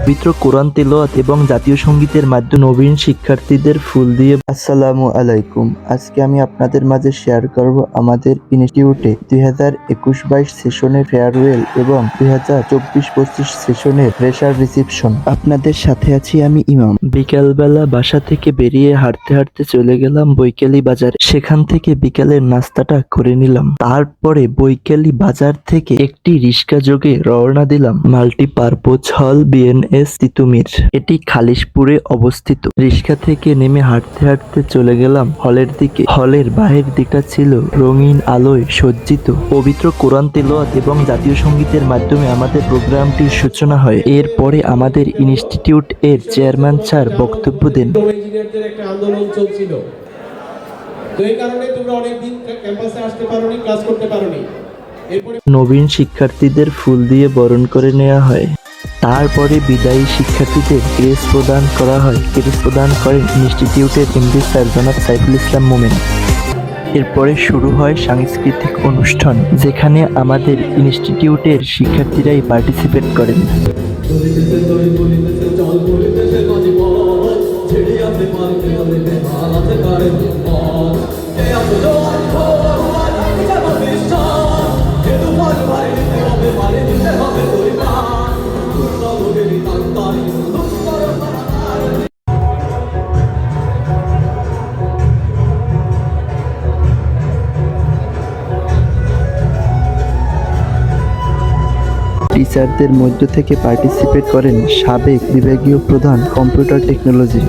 পবিত্র কোরআন তেলাওয়াত এবং জাতীয় সঙ্গীতের মাধ্যমে নবীন শিক্ষার্থীদের ফুল দিয়ে। আসসালামু আলাইকুম। আজকে আমি আপনাদের মাঝে শেয়ার করব আমাদের ইনস্টিটিউটে 2021-22 সেশনের ফেয়ারওয়েল এবং 2024-25 সেশনের ফ্রেশার রিসেপশন। আপনাদের সাথে আছি আমি ইমাম। বিকালবেলা বাসা থেকে বেরিয়ে হাঁটতে হাঁটতে চলে গেলাম বৈকালী বাজারে। সেখান থেকে বিকালের নাস্তাটা করে নিলাম। তারপরে বৈকালী বাজার থেকে একটি রিক্সা যোগে রওনা দিলাম মাল্টিপারপোজ হল বিএনএস তিতুমির। এটি খালিশপুরে অবস্থিত। রিক্সা থেকে নেমে হাঁটতে হাঁটতে চলে গেলাম হলের দিকে। হলের বাহির দিকটা ছিল রঙিন আলোয় সজ্জিত। পবিত্র কোরআন তেলাওয়াত এবং জাতীয় সঙ্গীতের মাধ্যমে আমাদের প্রোগ্রামটির সূচনা হয়। এরপরে আমাদের ইনস্টিটিউট এর চেয়ারম্যান স্যার বক্তব্য দেন। ইঞ্জিনিয়ারদের একটা আন্দোলন চলছিল, তো এই কারণে তোমরা অনেকদিন ক্যাম্পাসে আসতে পারোনি, ক্লাস করতে পারোনি। এরপরে নবীন শিক্ষার্থীদের ফুল দিয়ে বরণ করে নেওয়া হয়। তারপরে বিদায়ী শিক্ষার্থীদের ক্রেস্ট প্রদান করা হয়। ক্রেস্ট প্রদান করেন ইনস্টিটিউটের এমডি স্যার জনাব সাইফুল ইসলাম মোমেন। এরপরে শুরু হয় সাংস্কৃতিক অনুষ্ঠান, যেখানে আমাদের ইনস্টিটিউটের শিক্ষার্থীরাই পার্টিসিপেট করেন। টিচারদের মধ্য থেকে পার্টিসিপেট করেন সাবেক বিভাগীয় প্রধান কম্পিউটার টেকনোলজি।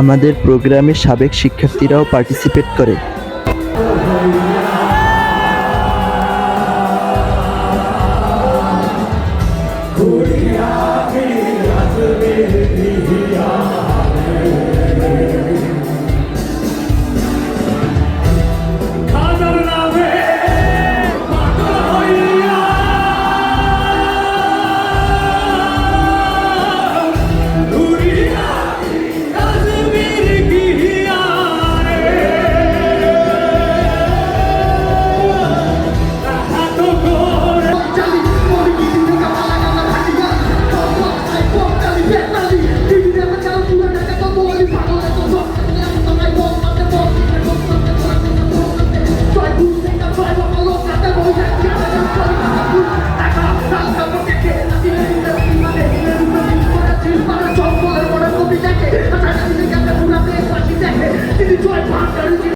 আমাদের প্রোগ্রামে সাবেক শিক্ষার্থীরাও পার্টিসিপেট করে।